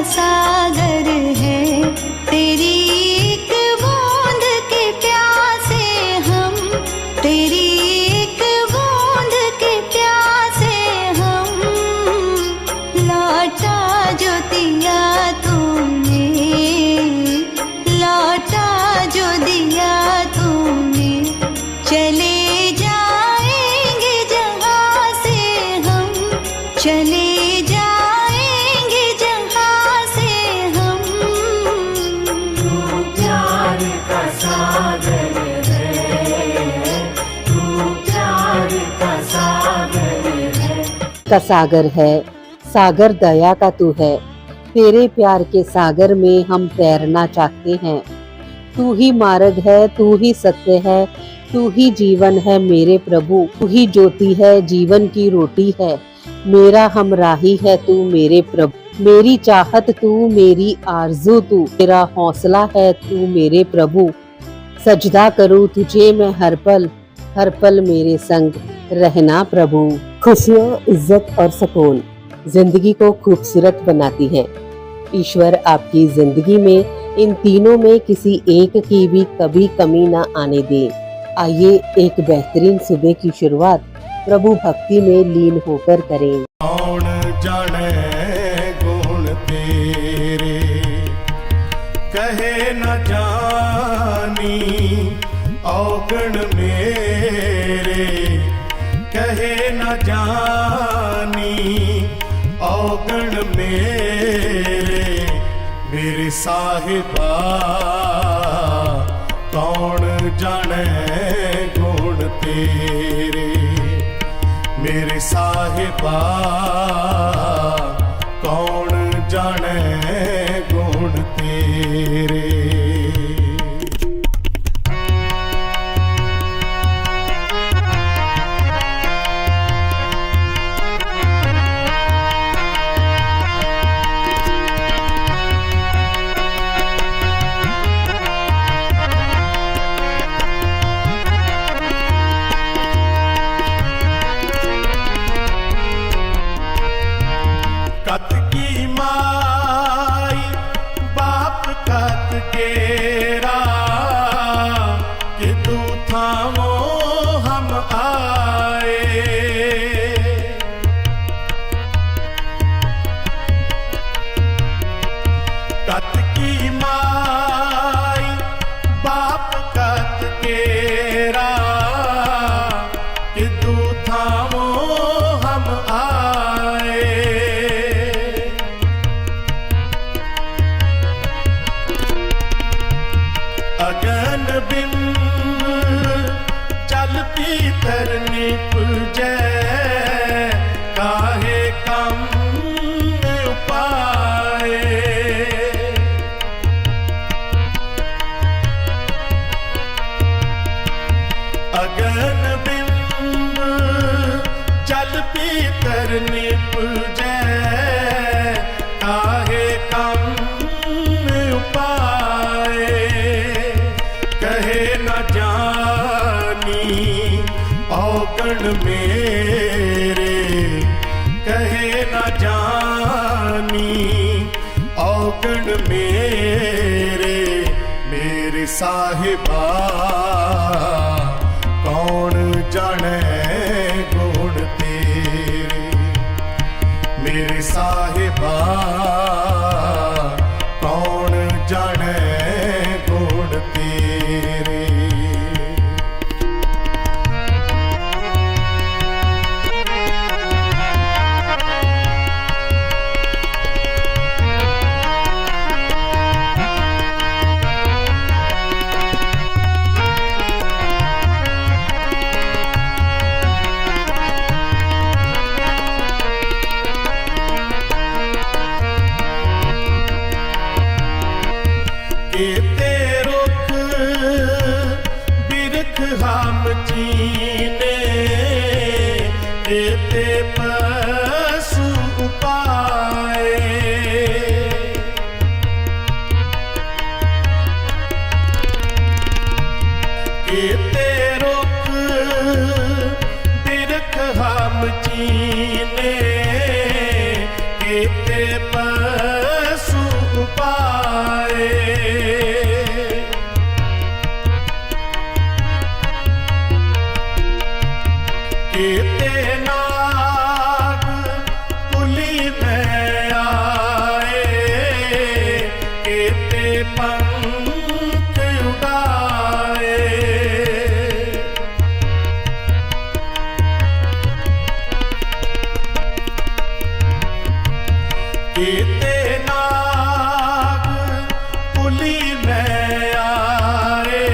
सागर है, तेरी एक बूंद के प्यासे हम, तेरी एक बूंद के प्यासे हम। लौटा जो दिया तूने, लौटा जो दिया तूने, चले जाएंगे जहाँ से हम, चले जाएंगे जहाँ से हम। तू प्यार का सागर है, तू प्यार का सागर है। का सागर है, सागर दया का तू है। तेरे प्यार के सागर में हम तैरना चाहते हैं। तू ही मार्ग है, तू ही सत्य है, तू ही जीवन है मेरे प्रभु। तू ही ज्योति है, जीवन की रोटी है, मेरा हमराही है तू मेरे प्रभु। मेरी चाहत तू, मेरी आरज़ू तू, मेरा हौसला है तू मेरे प्रभु। सजदा करूँ तुझे मैं हर पल मेरे संग रहना प्रभु। खुशियाँ, इज्जत और सुकून जिंदगी को खूबसूरत बनाती है। ईश्वर आपकी जिंदगी में इन तीनों में किसी एक की भी कभी कमी ना आने दे। आइए एक बेहतरीन सुबह की शुरुआत प्रभु भक्ति में लीन होकर करें। कौन जाने गुण तेरे, कहे न जानी औगण मेरे, कहे न जानी औगण मेरे साहिबा। कौन जाने गुण तेरे, मेरे साहिबा। कौन जाने गुण तेरे। कत की माई बाप कत केरा, कि तू थामो हम आए। कत की माई बाप कत केरा, कि तू थामो हम आए। अगन बिंब जल पीतर निपजै, काहे कम उपाए। अगन बिंब जल पीतर निपजै, काहे कम उपाए। कहे न जानी औगण मेरे, कहे न जानी औगण मेरे साहिबा। कौन जाने गुण तेरे, मेरे साहिबा। कौन जाने गुण तेरे। केते रुख बिरख हम चीने, केते पशु उपाए। केते रुख बिरख हम चीने, केते पशु पाए। केते नाग पुली में आए, केते पंख उड़ाए। केते नाग पुली में आए,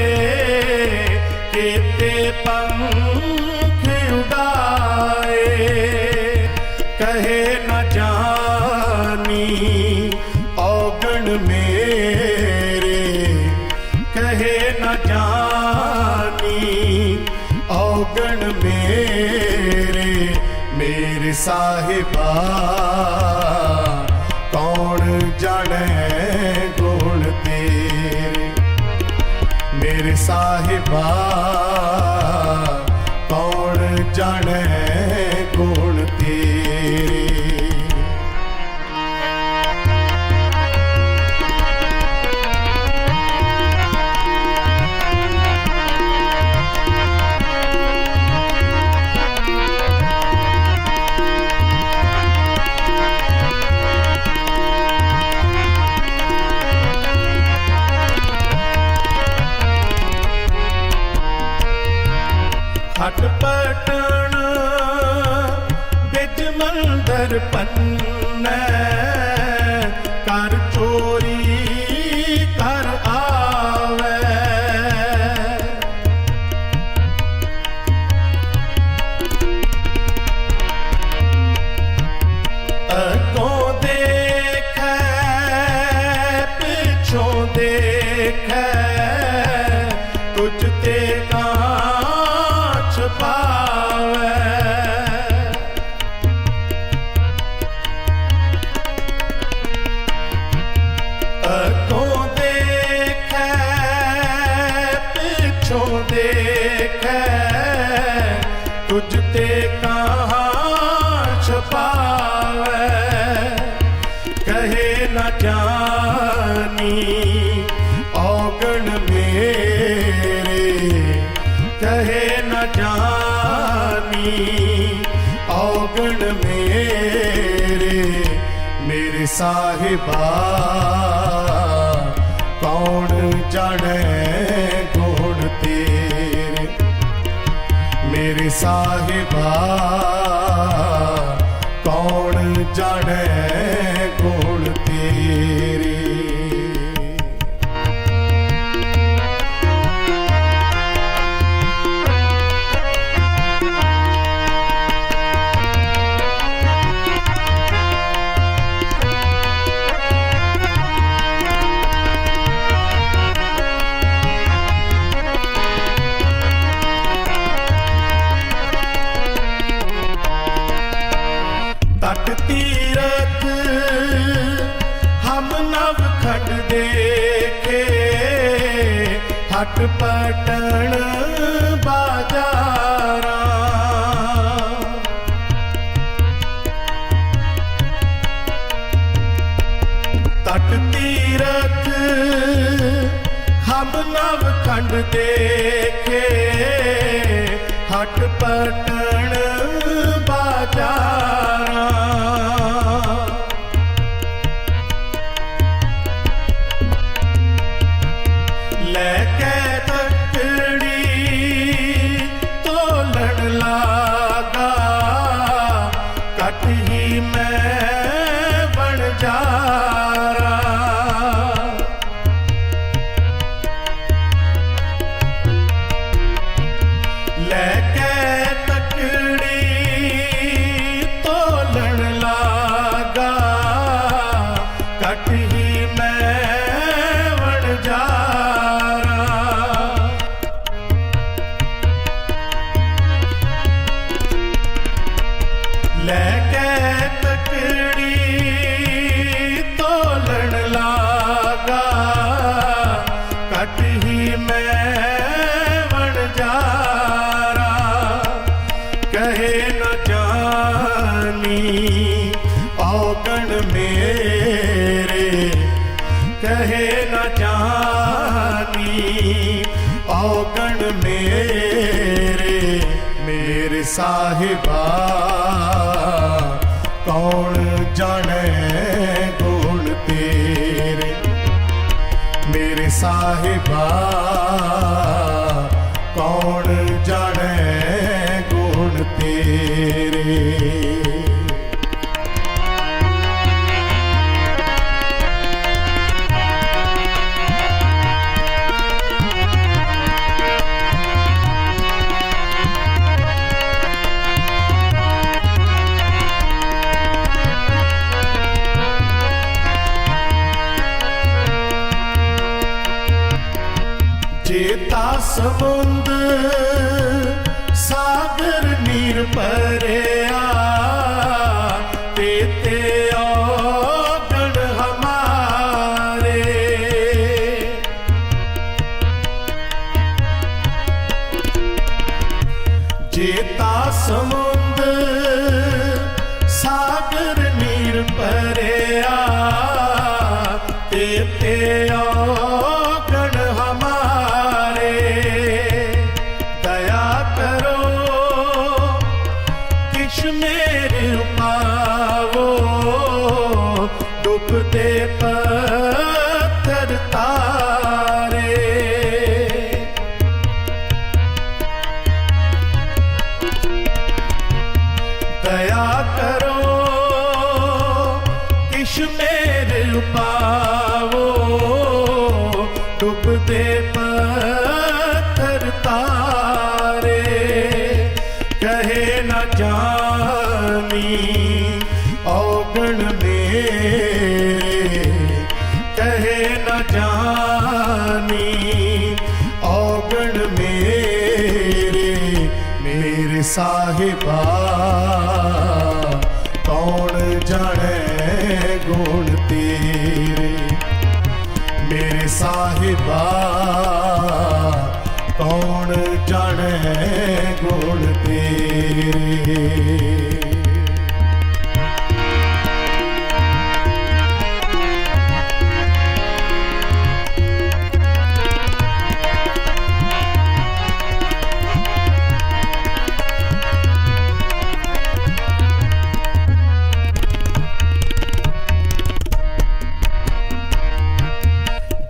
केते पंख उड़ाए। कहे न जानी औगण मेरे, कहे न जानी औगण मेरे। मेरे साहिबा कौन जाने गुण तेरे। मेरे साहिबा कौन जाने गुण तेरे। हट पटन बिच मंदर पन्ने, कर चोरी कर आवे। अगों देखे पिछों देखे, तुझ ते पावे। अगों देखे पिछों देखे, तुझ ते कहाँ छुपावे। कहे न जानी औगण मेरे, कहे न जानी औगण मेरे। मेरे साहिबा कौन जाने गुण तेरे। मेरे साहिबा कौन जाने गुण तेरे। तट तीरथ हम नव खंड देखे, हट पटन बाजारा। तट तीरथ हम नव खंड देखे, हट पटन बाजारा। लेके तकड़ी तोलन लागा, कट ही मैं बन जा रहा। लेके तक कहे न जानी औगण मेरे मेरे साहिबा कौन जाने गुण तेरे मेरे साहिबा कौन जाने गुण तेरे। जेता समुंद सागर नीर परया तेते औगण हमारे जेता समुंद सागर नीर परया तेते औगण हमारे दया करो किश मेरे पावो डूबते पत्थर तारे दया करो किश मेरे पावो डूबते पत्थर तारे कहे न जानी औगण मेरे कहे न जानी औगण मेरे मेरे साहिबा कौन जाने गुण तेरे मेरे साहिबा कौन जाने गुण तेरे।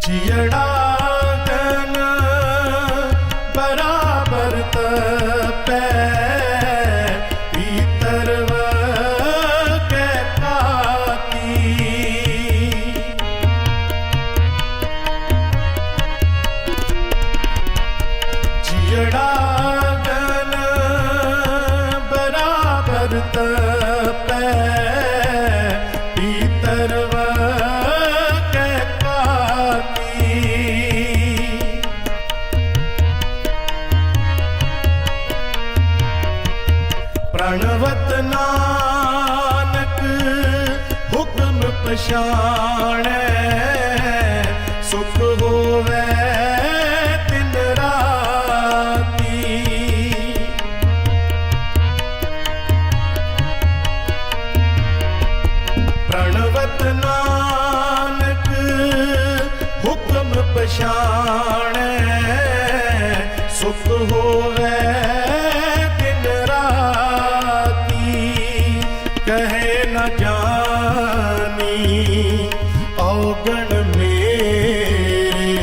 जियड़ा गन बराबर तपै भीतर के काती जियड़ा गन बराबर तपै भीतर के प्रणवत नानक हुक्म पछाणै सुख होवे दिन राती प्रणवत नानक हुक्म पछाणै सुख होवे कहे न जानी औगण मेरे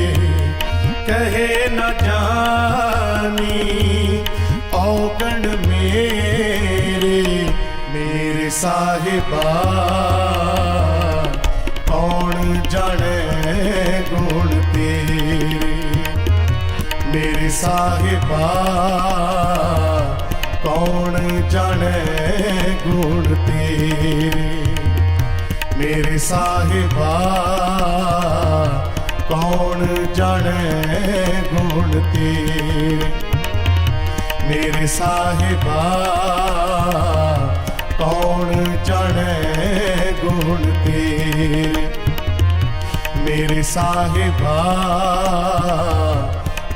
कहे न जानी औगण मेरे मेरे साहिबा कौन जाने गुण तेरे मेरे साहिबा कौन जाने गुण तेरे मेरे साहिबा कौन जाने गुण तेरे मेरे साहिबा कौन जाने गुण तेरे मेरे साहिबा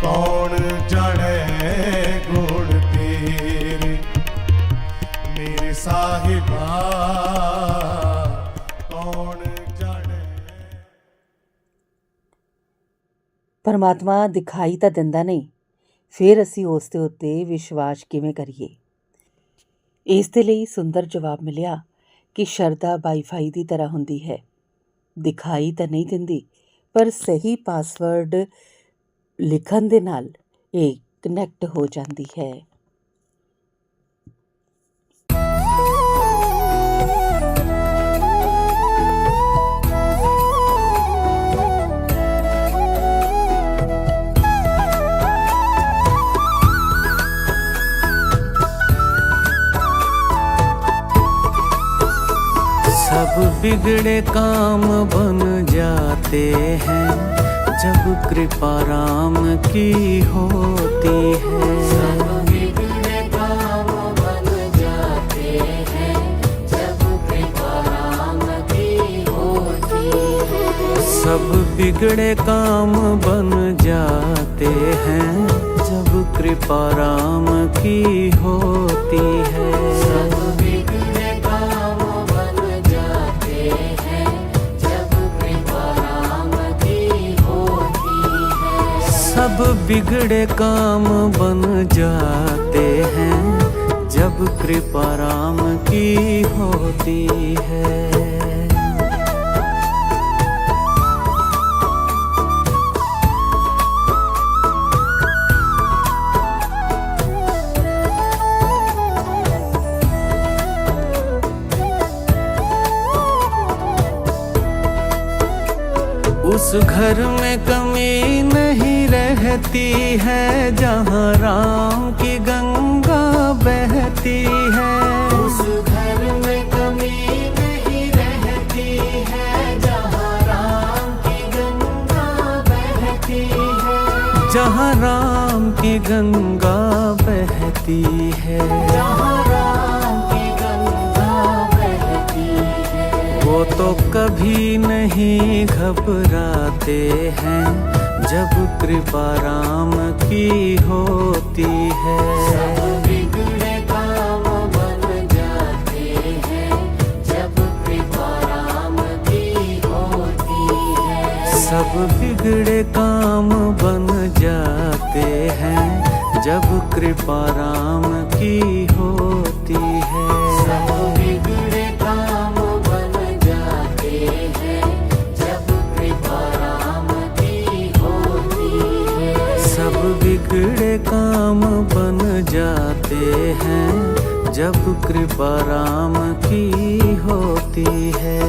कौन जाने गुण तेरे मेरे साहिबा ਪਰਮਾਤਮਾ ਦਿਖਾਈ ਤਾਂ ਦਿੰਦਾ ਨਹੀਂ, ਫਿਰ ਅਸੀਂ ਉਸ ਦੇ ਉੱਤੇ ਵਿਸ਼ਵਾਸ ਕਿਵੇਂ ਕਰੀਏ। ਇਸ ਦੇ ਲਈ ਸੁੰਦਰ ਜਵਾਬ ਮਿਲਿਆ ਕਿ ਸ਼ਰਧਾ ਵਾਈਫਾਈ ਦੀ ਤਰ੍ਹਾਂ ਹੁੰਦੀ ਹੈ, ਦਿਖਾਈ ਤਾਂ ਨਹੀਂ ਦਿੰਦੀ, ਪਰ ਸਹੀ ਪਾਸਵਰਡ ਲਿਖਣ ਦੇ ਨਾਲ ਇਹ ਕਨੈਕਟ ਹੋ ਜਾਂਦੀ ਹੈ। सब बिगड़े काम बन जाते हैं जब कृपा राम की होती है। सब बिगड़े काम बन जाते हैं जब कृपा राम की होती है। सब बिगड़े काम बन जाते हैं जब कृपा राम की होती है। सब बिगड़े काम बन जाते हैं जब कृपा राम की होती है। सब बिगड़े काम बन जाते हैं जब कृपा राम की होती है। उस घर में कमी नहीं रहती है जहाँ राम की गंगा बहती है। उस घर में कमी नहीं रहती है जहाँ राम की गंगा बहती है। जहाँ राम की गंगा बहती है। जहाँ राम की गंगा बहती है। वो तो कभी नहीं घबराते हैं जब कृपा राम की होती है। सब बिगड़े काम बन जाते हैं जब कृपा राम की होती है। सब बिगड़े काम बन जाते हैं जब कृपा राम की होती है। सब बिगड़े काम बन जाते हैं जब कृपा राम की होती है। सब बिगड़े काम बन जाते हैं जब कृपा राम की होती है।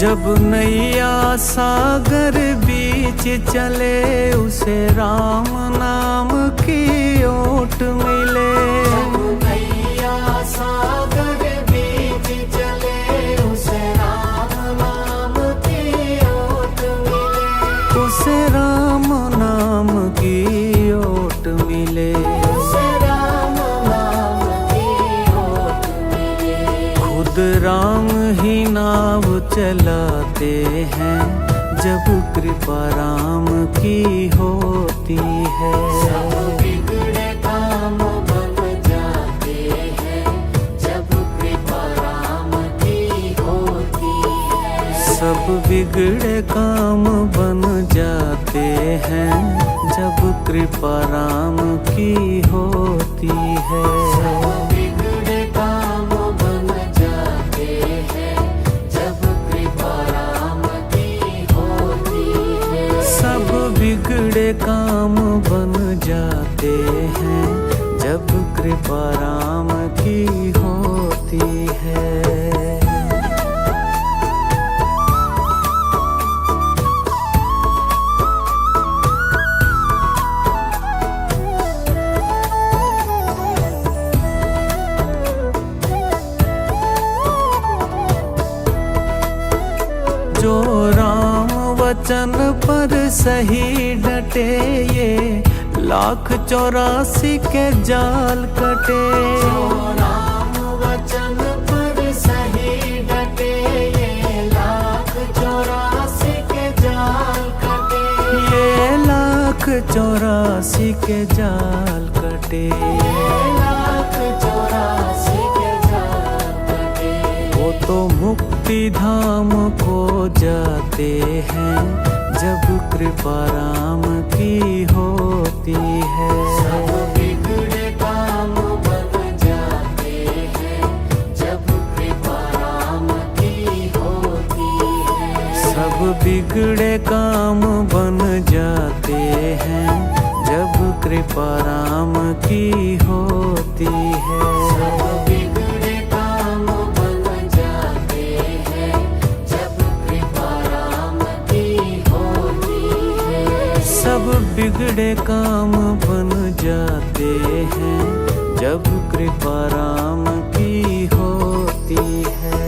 जब नैया सागर बीच चले उसे राम नाम की ओट मिले। जब नैया सागर बीच चले उसे राम नाम की ओट मिले। उसे राम नाम की ओट मिले। उसे राम नाम की ओट मिले। खुद राम ही नाव चलाते हैं जब कृपा राम की होती है। सब बिगड़े काम बन जाते हैं जब कृपा राम की होती है। सब बिगड़े काम बन जाते हैं जब कृपा राम की होती है। सब बिगड़े काम बन जाते हैं जब कृपा राम की होती है। सब बिगड़े काम बन जाते हैं जब कृपा राम की होती है। जो राम वचन पर सही डटे ये 1,84 के जाल कटे। जो राम वचन पर सही डटे ये 1,84 के चौरासी के जाल कटे, लाख 84 के जाल कटे। वो तो मुक्ति धाम को जाते हैं जब कृपा राम की होती है। सब बिगड़े काम बन जाते हैं जब कृपा राम की होती है। सब बिगड़े काम बन जाते हैं जब कृपा राम की होती है। सब बिगड़े काम बन जाते हैं जब कृपा राम की होती है। सब बिगड़े काम बन जाते हैं जब कृपा राम की होती है।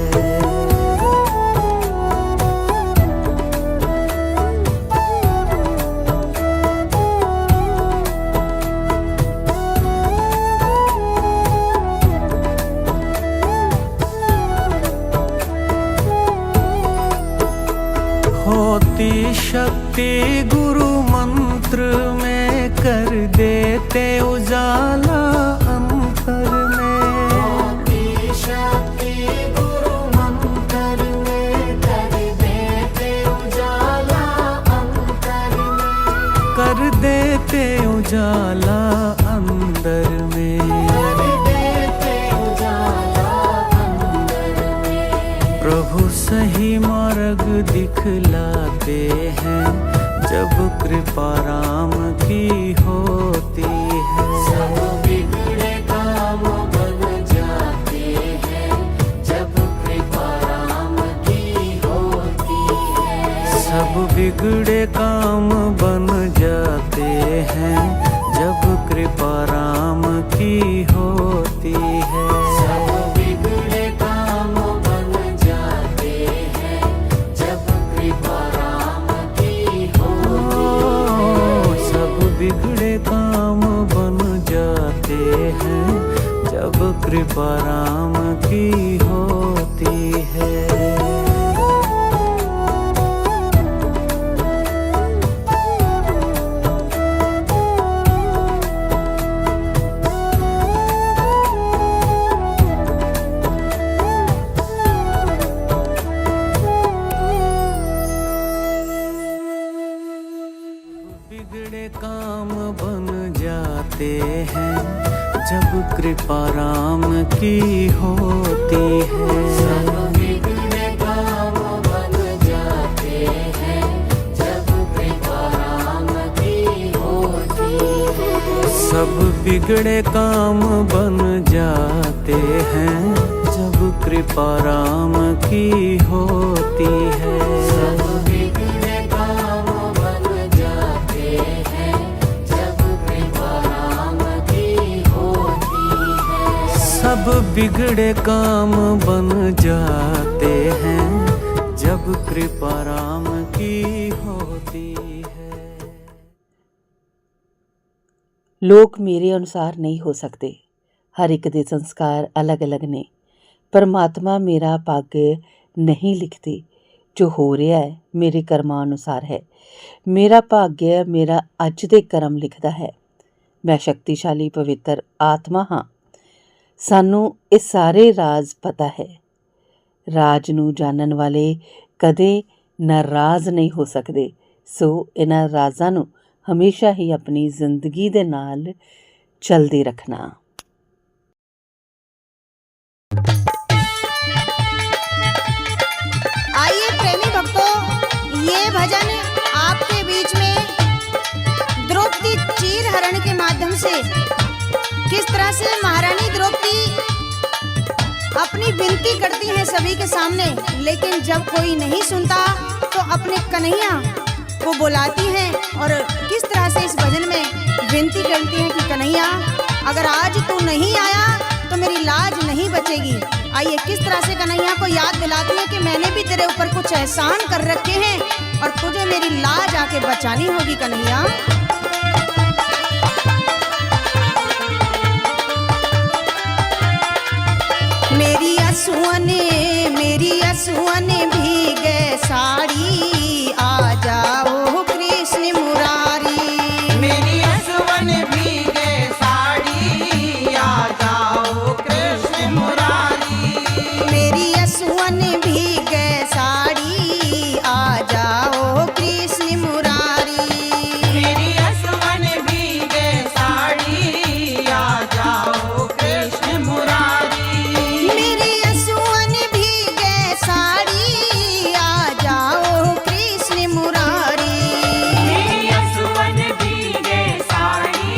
होती शक्ति गुरु मंत्र में कर देते उजाला अंतर में। होती शक्ति गुरु मंत्र में कर देते उजाला अंतर में। कर देते उजाला अंदर में। कर देते उजाला अंदर में। प्रभु सही मार्ग दिखलाते हैं जब कृपा राम की होती है। सब बिगड़े काम बन जाते हैं जब कृपा राम की होती है। सब बिगड़े काम बन जाते हैं जब कृपा राम की होती है। सब बिगड़े काम बन जाते हैं जब कृपा राम की होती है। सब बिगड़े काम बन जाते हैं जब कृपा राम की होती है। बिगड़े काम बन जाते हैं जब कृपा राम की होती है। सब बिगड़े काम बन जाते हैं जब कृपा राम की होती है। सब बिगड़े काम बन जाते हैं जब कृपा राम की होती है। सब बिगड़े काम बन जाते हैं जब कृपा राम की होती है। सब बिगड़े काम बन जाते हैं जब कृपा राम की होती है। ਲੋਕ ਮੇਰੇ ਅਨੁਸਾਰ ਨਹੀਂ ਹੋ ਸਕਦੇ। ਹਰ ਇੱਕ ਦੇ ਸੰਸਕਾਰ ਅਲੱਗ-ਅਲੱਗ ਨੇ। ਪਰਮਾਤਮਾ ਮੇਰਾ ਭਾਗ ਨਹੀਂ ਲਿਖਦੇ। ਜੋ ਹੋ ਰਿਹਾ ਹੈ ਮੇਰੇ ਕਰਮਾਂ ਅਨੁਸਾਰ ਹੈ। ਮੇਰਾ ਭਾਗਯ ਮੇਰਾ ਅੱਜ ਦੇ ਕਰਮ ਲਿਖਦਾ ਹੈ। ਮੈਂ ਸ਼ਕਤੀਸ਼ਾਲੀ ਪਵਿੱਤਰ ਆਤਮਾ ਹਾਂ। ਸਾਨੂੰ ਇਹ ਸਾਰੇ ਰਾਜ਼ ਪਤਾ ਹੈ। ਰਾਜ ਨੂੰ ਜਾਣਨ ਵਾਲੇ ਕਦੇ ਨਾਰਾਜ਼ ਨਹੀਂ ਹੋ ਸਕਦੇ। ਸੋ ਇਹਨਾਂ ਰਾਜ਼ਾਂ ਨੂੰ ਹਮੇਸ਼ਾ ਹੀ ਆਪਣੀ ਜ਼ਿੰਦਗੀ ਦੇ ਨਾਲ ਚਲਦੇ ਰੱਖਣਾ। आइए प्रेमी भक्तों, ये भजन आपके बीच में द्रौपदी चीरहरण के माध्यम से किस तरह से महारानी द्रौपदी अपनी विनती करती हैं सभी के सामने, लेकिन जब कोई नहीं सुनता तो अपने कन्हैया को बुलाती हैं और किस तरह से इस भजन में विनती करती हैं कि कन्हैया अगर आज तू नहीं आया तो मेरी लाज नहीं बचेगी। आइए किस तरह से कन्हैया को याद दिलाती है कि मैंने भी तेरे ऊपर कुछ एहसान कर रखे हैं और तुझे मेरी लाज आके बचानी होगी कन्हैया। मेरी असुअने भीगे साड़ी आ जाओ कृष्ण मुरारी। असुवन भीगे साड़ी आ जाओ कृष्ण मुरारी। मेरी असवन भीगे साड़ी आ जाओ कृष्ण मुरारी। मेरी असुवन भीगे साड़ी आ जाओ कृष्ण मुरारी। मेरी असवन भीगे साड़ी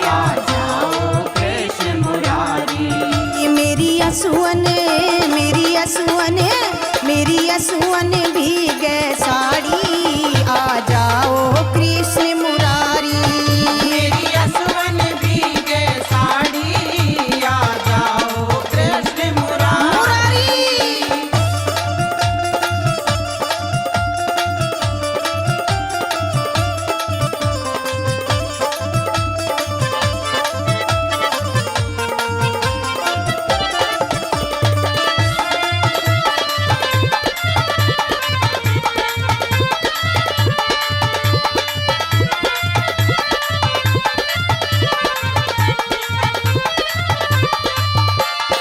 आ जाओ कृष्ण मुरारी। मेरी असुवन भीगे साड़ी आ जाओ कृष्ण मुरारी। मेरी असवन भीगे साड़ी आ जाओ कृष्ण मुरारी।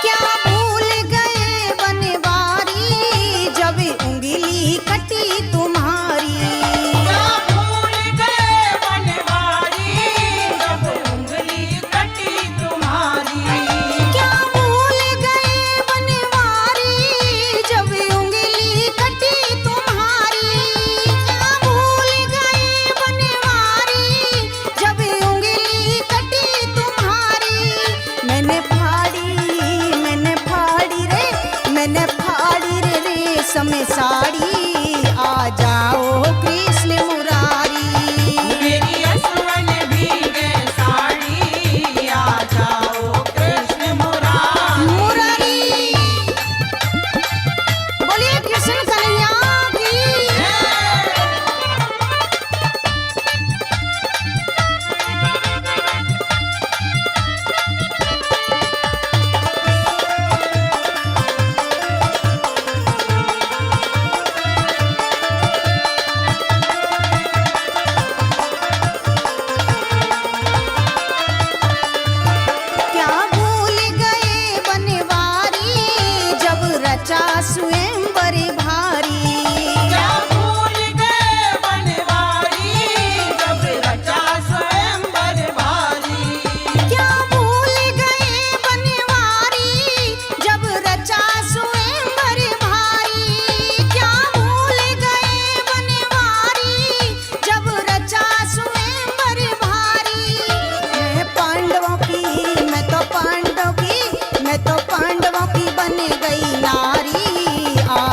क्या भूल गए बनवारी जब उंगली कटी तुम्हारी। क्या भूल गए बनवारी जब उंगली कटी तुम्हारी। क्या भूल गए बनवारी जब उंगली कटी तुम्हारी। क्या भूल गए बनवारी जब उंगली कटी तुम्हारी। मैंने फाड़ी रे रेशम साड़ी आ जाओ कृष्ण मुरारी। मेरी असवन भीगे साड़ी आ जाओ कृष्ण मुरारी। मुरारी बोलिए कृष्ण कन्हैया की। क्या भूल गए बनवारी जब रचा स्वयंवर भारी। क्या भूल गए बनवारी जब रचा स्वयंवर भारी। क्या भूल गए बनवारी जब रचा स्वयंवर भारी। क्या भूल गए बनवारी जब रचा स्वयंवर भारी। मैं तो पांडवों की बन गई नारी आ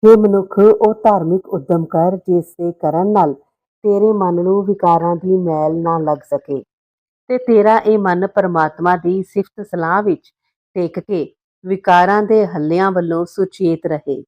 हे ਮਨੁੱਖ ਉਹ ਧਾਰਮਿਕ ਉਦਮ ਕਰ ਜਿਸ ਦੇ ਕਰਨ ਨਾਲ ਤੇਰੇ ਮਨ ਨੂੰ ਵਿਕਾਰਾਂ ਦੀ ਮੈਲ ਨਾ ਲੱਗ ਸਕੇ ਤੇ ਤੇਰਾ ਇਹ ਮਨ ਪਰਮਾਤਮਾ ਦੀ ਸਿਫਤ ਸਲਾਹ ਵਿੱਚ ਟਿਕ ਕੇ ਵਿਕਾਰਾਂ ਦੇ ਹੱਲਿਆਂ ਵੱਲੋਂ ਸੁਚੇਤ ਰਹੇ।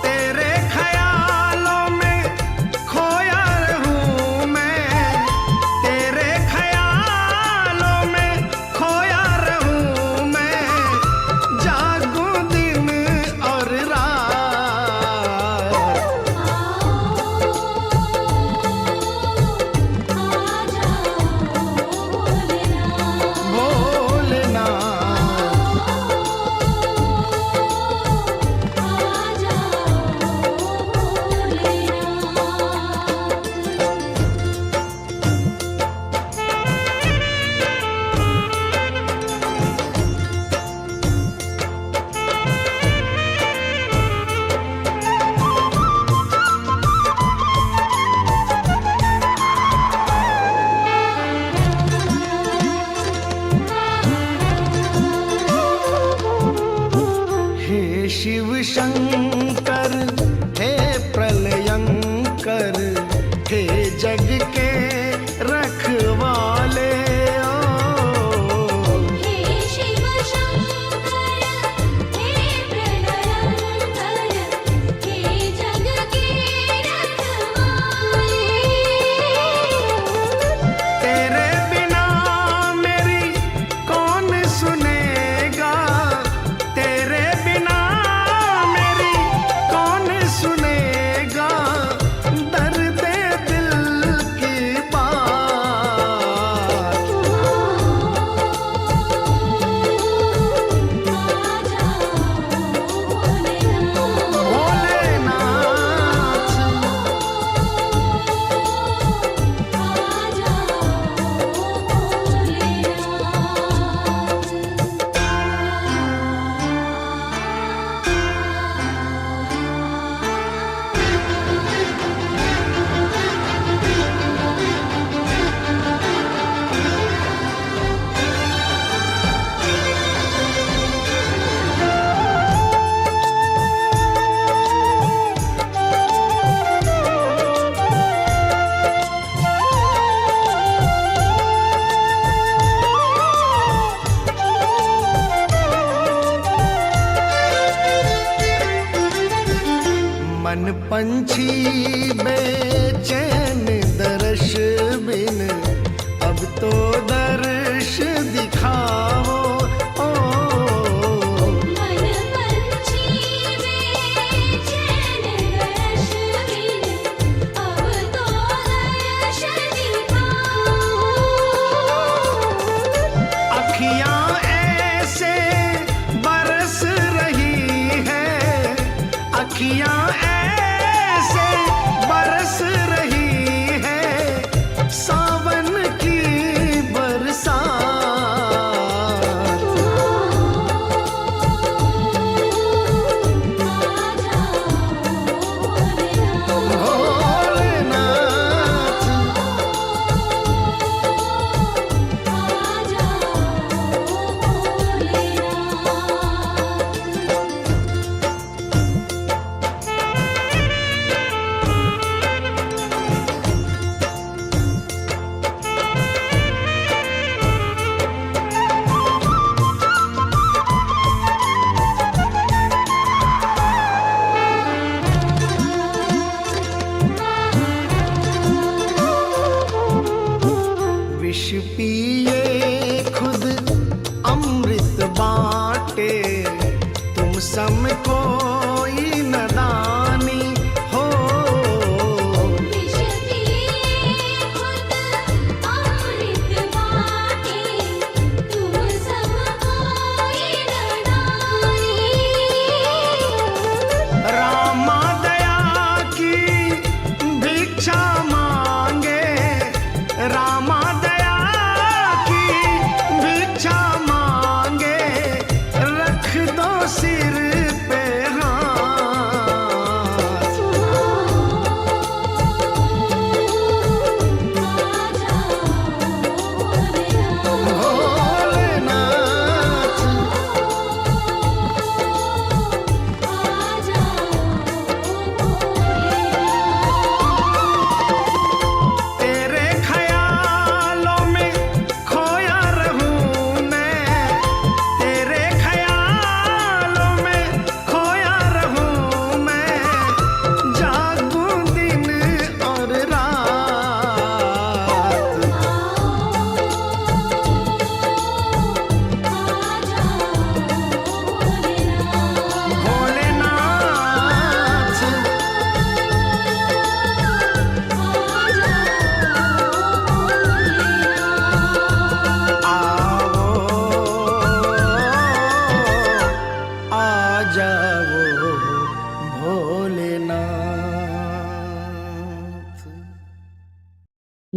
तेरे ख्यालों में खोया रहूं मैं, तेरे ख्यालों में खोया रहूं मैं, जागूं दिन और रात। भोलेनाथ हे शिव शंकर, हे प्रलयंकर, हे जग के रखवाले ओ। हे शिव शंकर, हे प्रलयंकर, हे जग के रखवाले। तेरे बिना मेरी कौन सुनेगा, तेरे बिना मेरी कौन सुनेगा, दर्द दिल की बात। भोलेनाथ मन पंछी बेचैन दर्श बिन, अब तो दर्श दिखाओ ओ। मन पंछी बेचैन दर्श बिन, अब तो दर्श दिखाओ। अखियां ऐसे बरस रही है, अखियां ऐसे बरस रही है, सावन की बरसात। विष पिए खुद अमृत बाटे, तुम सम कोई नदानी हो।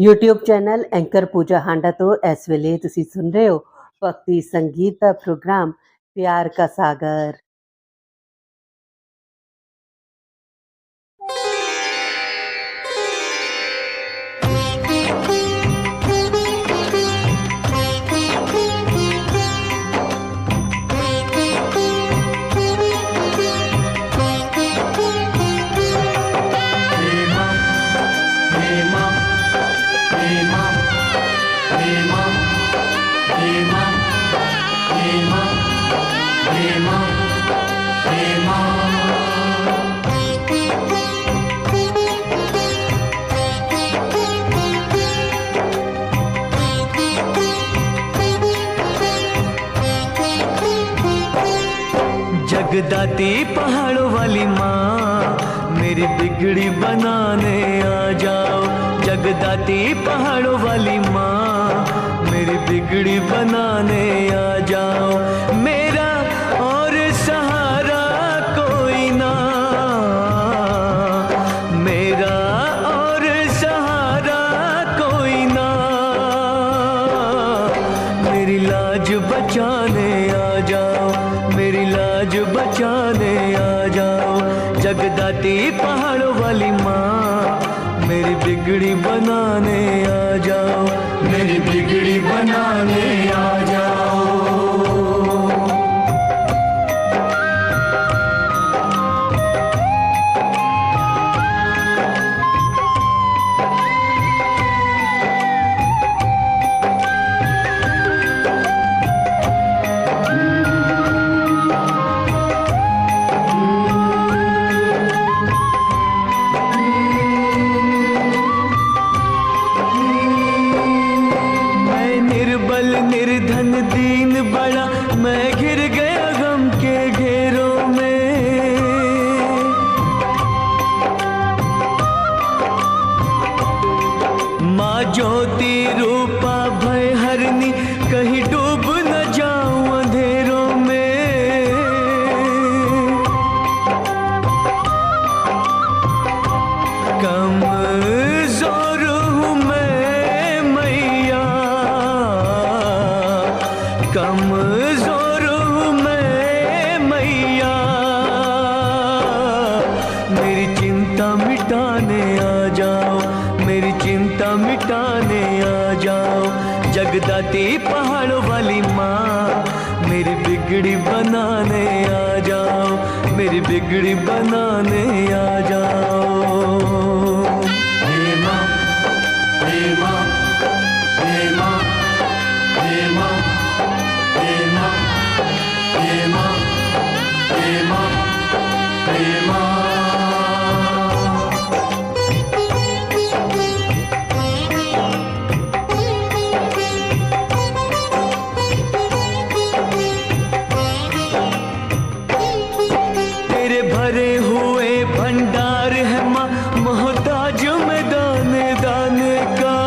YouTube ਚੈਨਲ ਐਂਕਰ ਪੂਜਾ ਹਾਂਡਾ ਤੋਂ ਇਸ ਵੇਲੇ ਤੁਸੀਂ ਸੁਣ ਰਹੇ ਹੋ ਭਗਤੀ ਸੰਗੀਤ ਦਾ ਪ੍ਰੋਗਰਾਮ ਪਿਆਰ ਕਾ ਸਾਗਰ। जगदाती पहाड़ों वाली माँ मेरी बिगड़ी बनाने आ जाओ। जगदाती पहाड़ों वाली माँ मेरी बिगड़ी बनाने आ जाओ। मेरा और सहारा कोई ना, मेरा और सहारा कोई ना, मेरी लाज बचाने आ जाओ, मेरी लाज बचाने आ जाओ। जगदाती पहाड़ों वाली माँ मेरी बिगड़ी बनाने आ जाओ, मेरी बिगड़ी बनाने आ जाओ। निर्धन दीन बड़ा मैं घिर गया गम के घेरों में। माँ ज्योति रूपा भय हरनी कहीं डूब न जाऊं अंधेरों में। कमजोर हूँ मैं मैया, कमजोर हूँ मैं मैया, मेरी चिंता मिटाने आ जाओ, मेरी चिंता मिटाने आ जाओ। जगदाती पहाड़ों वाली माँ मेरी बिगड़ी बनाने आ जाओ, मेरी बिगड़ी बनाने आ जाओ। हे माँ, हे माँ, हे माँ, हे माँ, हे माँ, हे माँ, हे माँ, हे माँ। तेरे भरे हुए भंडार है माँ, मोहताज में दाने दाने का।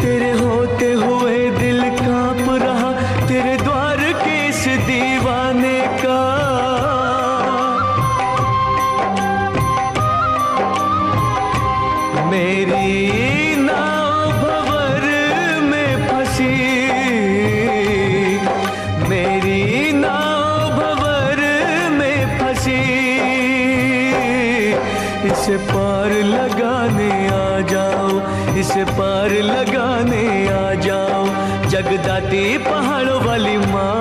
तेरे होते हुए दिल कांप रहा, तेरे द्वार के इस दीवाने का। मेरी नाव भंवर में फंसी, मेरी नाव भंवर में फंसी, इसे पार लगाने आ जाओ, इसे पार लगाने आ जाओ। जगदाती पहाड़ों वाली माँ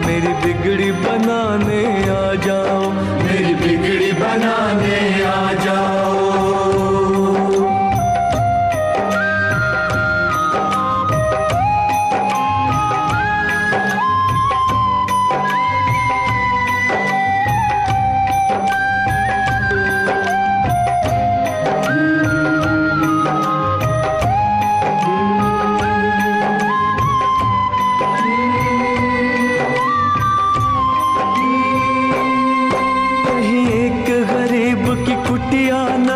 मेरी बिगड़ी बनाने आ जाओ, मेरी बिगड़ी बनाने आ जाओ। कहीं एक गरीब की कुटिया न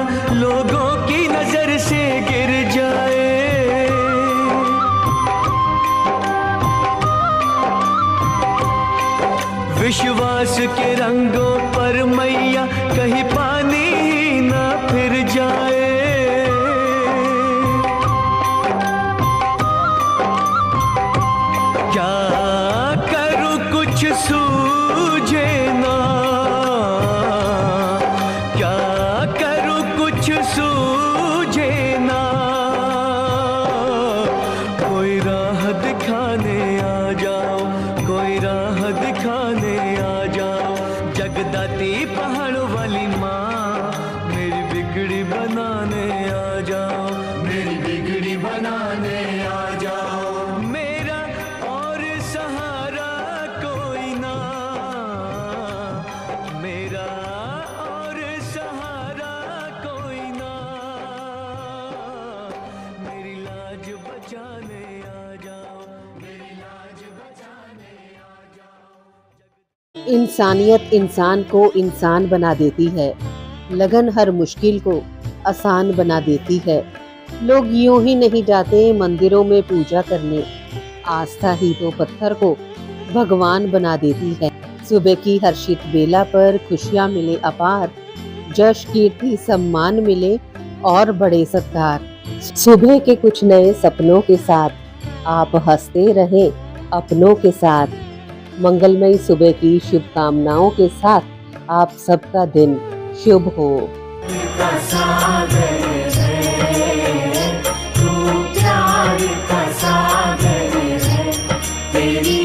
विश्वास के रंगों पर मैया कहीं पानी ही ना फिर जाए। क्या करूं कुछ सूझे ना, क्या करूं कुछ सूझे ना, कोई राह दिखाने आ जाओ, कोई राह दिखाने आ जाओ। जगदाती पहाड़ों वाली माँ मेरी बिगड़ी बनाने आ जाओ, मेरी बिगड़ी बनाने आ जाओ। मेरा और सहारा कोई ना, मेरा और सहारा कोई ना, मेरी लाज बचाने आ जाओ, मेरी लाज बचाने आ जाओ। इंसानियत इंसान को इंसान बना देती है, लगन हर मुश्किल को आसान बना देती है। लोग यूं ही नहीं जाते मंदिरों में पूजा करने, आस्था ही तो पत्थर को भगवान बना देती है। सुबह की हर्षित बेला पर खुशियां मिले अपार, जश कीर्ति सम्मान मिले और बड़े सत्कार। सुबह के कुछ नए सपनों के साथ आप हंसते रहें अपनों के साथ। मंगलमयी सुबह की शुभकामनाओं के साथ आप सबका दिन शुभ हो। का सागर है, तू प्यार का सागर है, तेरी